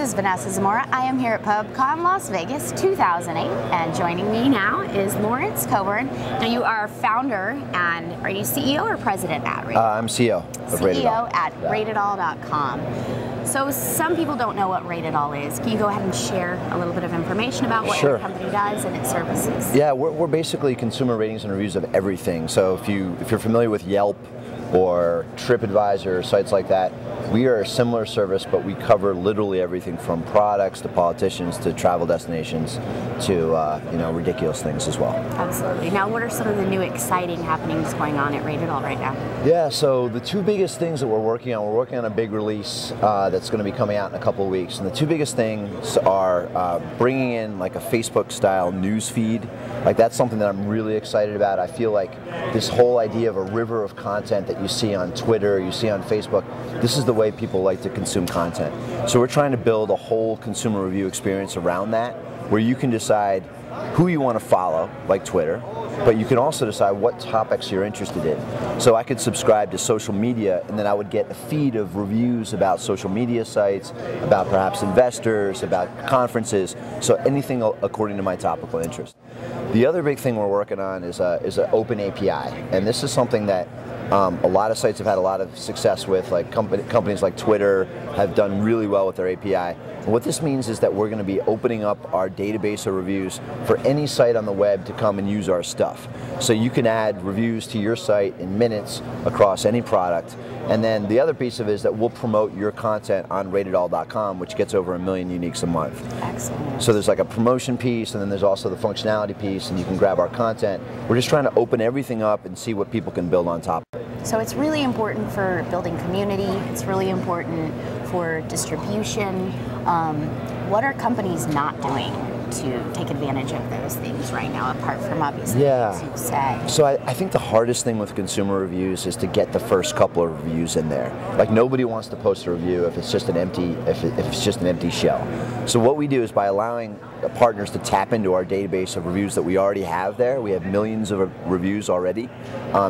is Vanessa Zamora. I am here at PubCon Las Vegas 2008, and joining me now is Lawrence Coburn. Now, you are founder, and are you CEO or president at RateItAll? I'm CEO of RateItAll. CEO at RateItAll.com. So some people don't know what RateItAll is. Can you go ahead and share a little bit of information about what your company does and its services? Yeah, we're basically consumer ratings and reviews of everything. So if you're familiar with Yelp or TripAdvisor, sites like that, we are a similar service, but we cover literally everything from products to politicians to travel destinations to ridiculous things as well. Absolutely. Now, what are some of the new exciting happenings going on at RateItAll right now? Yeah, so the two biggest things that we're working on a big release that's going to be coming out in a couple of weeks. And the two biggest things are bringing in like a Facebook-style news feed. Like, that's something that I'm really excited about. I feel like this whole idea of a river of content that you see on Twitter, you see on Facebook, this is the way people like to consume content. So we're trying to build a whole consumer review experience around that, where you can decide who you want to follow, like Twitter, but you can also decide what topics you're interested in. So I could subscribe to social media, and then I would get a feed of reviews about social media sites, about perhaps investors, about conferences, so anything according to my topical interest. The other big thing we're working on is an open API, and this is something that a lot of sites have had a lot of success with, like companies like Twitter have done really well with their API. And what this means is that we're going to be opening up our database of reviews for any site on the web to come and use our stuff. So you can add reviews to your site in minutes across any product. And then the other piece of it is that we'll promote your content on RateItAll.com, which gets over 1 million uniques a month. Excellent. So there's like a promotion piece, and then there's also the functionality piece, and you can grab our content. We're just trying to open everything up and see what people can build on top of it. So it's really important for building community. It's really important for distribution. What are companies not doing to take advantage of those things right now, apart from obviously things you said? So I think the hardest thing with consumer reviews is to get the first couple of reviews in there. Like, nobody wants to post a review if it's just an empty shell. So what we do is, by allowing partners to tap into our database of reviews that we already have there, we have millions of reviews already,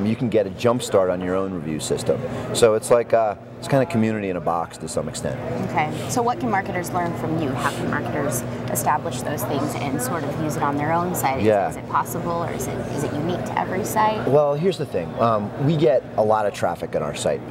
you can get a jump start on your own review system. So it's like it's kind of community in a box to some extent. Okay, so what can marketers learn from you? How can marketers establish those things and sort of use it on their own site? Is it possible, or is it unique to every site? Well, here's the thing. We get a lot of traffic on our site.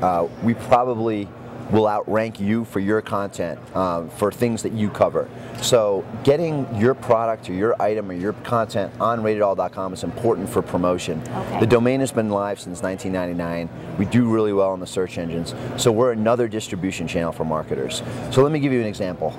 We probably will outrank you for your content for things that you cover. So getting your product or your item or your content on RateItAll.com is important for promotion. Okay. The domain has been live since 1999. We do really well in the search engines. So we're another distribution channel for marketers. So let me give you an example.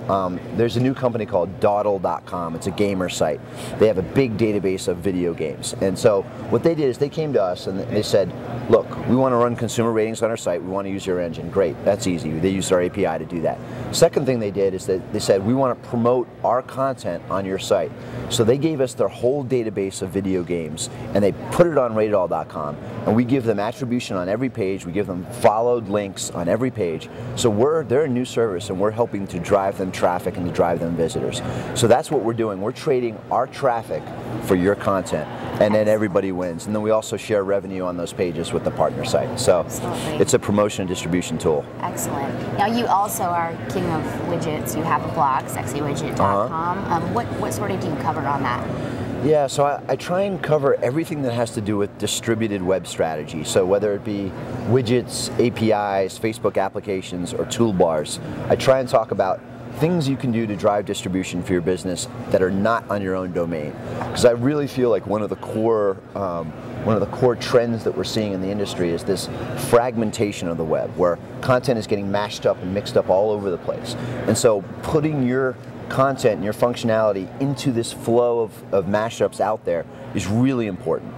There's a new company called Dawdle.com. It's a gamer site. They have a big database of video games. And so what they did is they came to us and they said, look, we want to run consumer ratings on our site. We want to use your engine. Great, that's easy. They used our API to do that. Second thing they did is that they said, we want to promote our content on your site. So they gave us their whole database of video games, and they put it on RateItAll.com, and we give them attribution on every page. We give them followed links on every page. So they're a new service, and we're helping to drive them traffic and to drive them visitors. So that's what we're doing. We're trading our traffic for your content, and then everybody wins. And then we also share revenue on those pages with the partner site. So it's a promotion and distribution tool. Excellent. Now, you also are king of widgets. You have a blog, sexywidget.com. What sort of do you cover on that? Yeah, so I try and cover everything that has to do with distributed web strategy. So whether it be widgets, APIs, Facebook applications, or toolbars, I try and talk about things you can do to drive distribution for your business that are not on your own domain. Because I really feel like one of the core trends that we're seeing in the industry is this fragmentation of the web, where content is getting mashed up and mixed up all over the place. And so putting your content and your functionality into this flow of mashups out there is really important.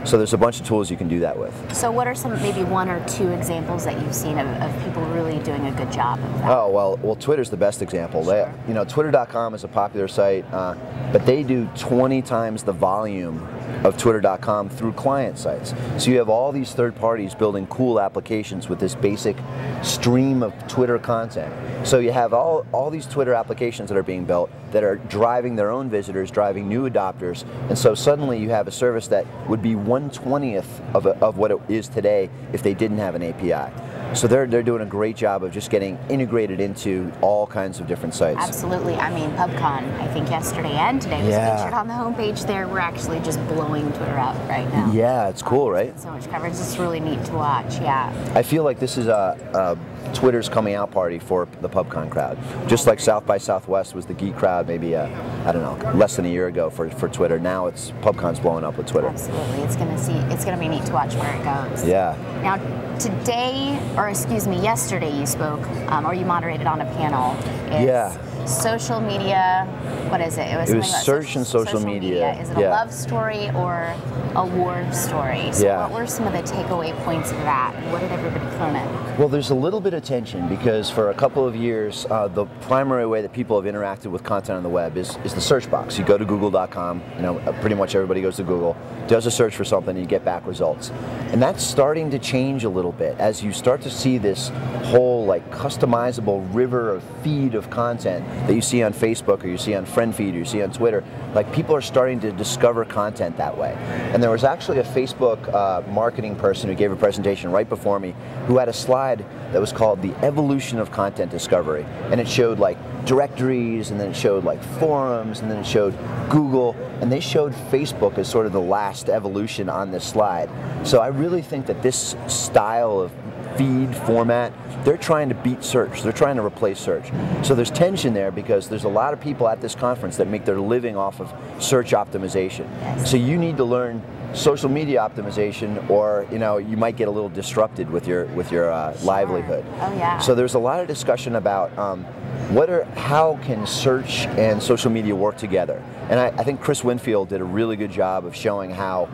So there's a bunch of tools you can do that with. So what are some, maybe one or two examples that you've seen of people really doing a good job of that? Oh, well, Twitter's the best example. Sure. Twitter.com is a popular site, but they do 20 times the volume of Twitter.com through client sites. So you have all these third parties building cool applications with this basic stream of Twitter content. So you have all these Twitter applications that are being built that are driving their own visitors, driving new adopters, and so suddenly you have a service that would be 1/20th of what it is today if they didn't have an API. So they're doing a great job of just getting integrated into all kinds of different sites. Absolutely. I mean, PubCon, I think yesterday and today was featured on the homepage there. We're actually just blowing Twitter up right now. Yeah, it's cool, right? So much coverage. It's really neat to watch, yeah. I feel like this is a Twitter's coming out party for the PubCon crowd. Just like South by Southwest was the geek crowd maybe, I don't know, less than a year ago for Twitter. Now it's PubCon's blowing up with Twitter. Absolutely. It's gonna be neat to watch where it goes. Yeah. Now, yesterday you spoke, or you moderated on a panel. Social media, what is it? It was search and social media. Is it a love story or a war story? So what were some of the takeaway points of that? What did everybody comment? Well, there's a little bit of tension because for a couple of years, the primary way that people have interacted with content on the web is the search box. You go to google.com, pretty much everybody goes to Google, does a search for something, and you get back results. And that's starting to change a little bit as you start to see this whole like customizable river of feed of content that you see on Facebook or you see on Friend Feed or you see on Twitter. Like people are starting to discover content that way. And there was actually a Facebook marketing person who gave a presentation right before me who had a slide that was called The Evolution of Content Discovery. And it showed like directories, and then it showed like forums, and then it showed Google, and they showed Facebook as sort of the last evolution on this slide. So I really think that this style of feed format, they're trying to beat search. They're trying to replace search. So there's tension there because there's a lot of people at this conference that make their living off of search optimization. So you need to learn social media optimization, or you might get a little disrupted with your livelihood. Oh yeah. So there's a lot of discussion about how can search and social media work together. And I think Chris Winfield did a really good job of showing how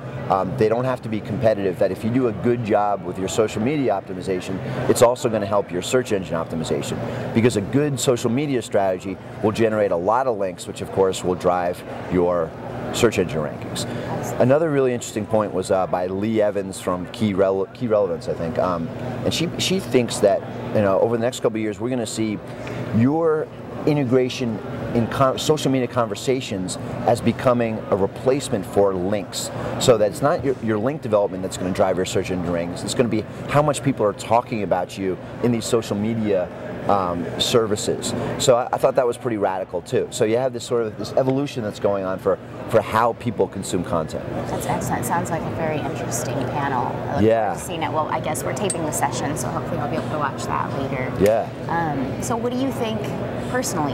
they don't have to be competitive, that if you do a good job with your social media optimization, it's also going to help your search engine optimization. Because a good social media strategy will generate a lot of links, which of course will drive your search engine rankings. Another really interesting point was by Lee Evans from Key Relevance, I think, and she thinks that over the next couple of years we're going to see your integration in social media conversations as becoming a replacement for links. So that it's not your link development that's going to drive your search engine rankings. It's going to be how much people are talking about you in these social media services. So I thought that was pretty radical too. So you have this sort of this evolution that's going on for how people consume content. That's excellent. Sounds like a very interesting panel. I look forward to seeing it. Well, I guess we're taping the session, so hopefully I'll be able to watch that later. Yeah. So what do you think, personally,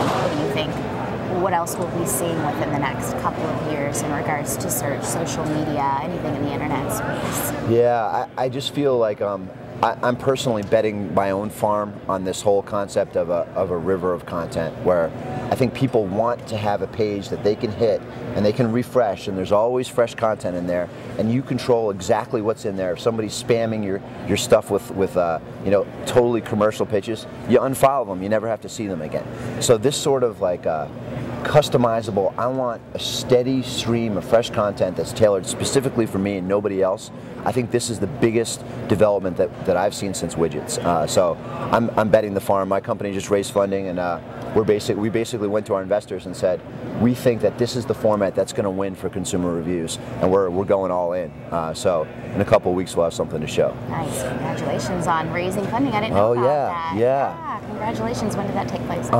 what else will we be seeing within the next couple of years in regards to search, social media, anything in the internet space? Yeah, I just feel like I'm personally betting my own farm on this whole concept of a river of content, where I think people want to have a page that they can hit and they can refresh, and there's always fresh content in there, and you control exactly what's in there. If somebody's spamming your stuff with totally commercial pitches, you unfollow them. You never have to see them again. So this sort of like customizable, I want a steady stream of fresh content that's tailored specifically for me and nobody else. I think this is the biggest development that I've seen since widgets. So I'm betting the farm. My company just raised funding, and we basically went to our investors and said, we think that this is the format that's going to win for consumer reviews, and we're going all in. So in a couple of weeks we'll have something to show. Nice. Congratulations on raising funding. I didn't know about that. Yeah. Congratulations. When did that take place?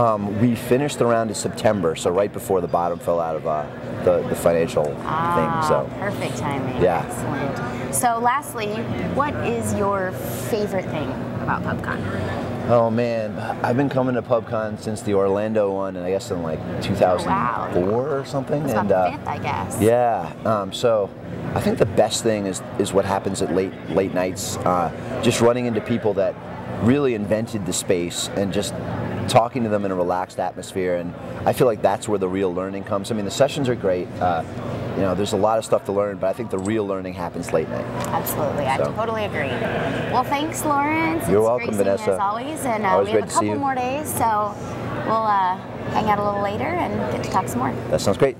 We finished the round in September, so right before the bottom fell out of the financial thing. So perfect timing. Yeah. Excellent. So lastly, what is your favorite thing about PubCon? Oh man, I've been coming to PubCon since the Orlando one, and I guess in like 2004 or something. It's and about the fifth, I guess. Yeah. So I think the best thing is what happens at late nights. Just running into people that really invented the space and just talking to them in a relaxed atmosphere, and I feel like that's where the real learning comes. I mean, the sessions are great. There's a lot of stuff to learn, but I think the real learning happens late night. Absolutely, I totally agree. Well, thanks, Lawrence. You're welcome, Vanessa. Vanessa. As always, and always we have a couple more days, so we'll hang out a little later and get to talk some more. That sounds great.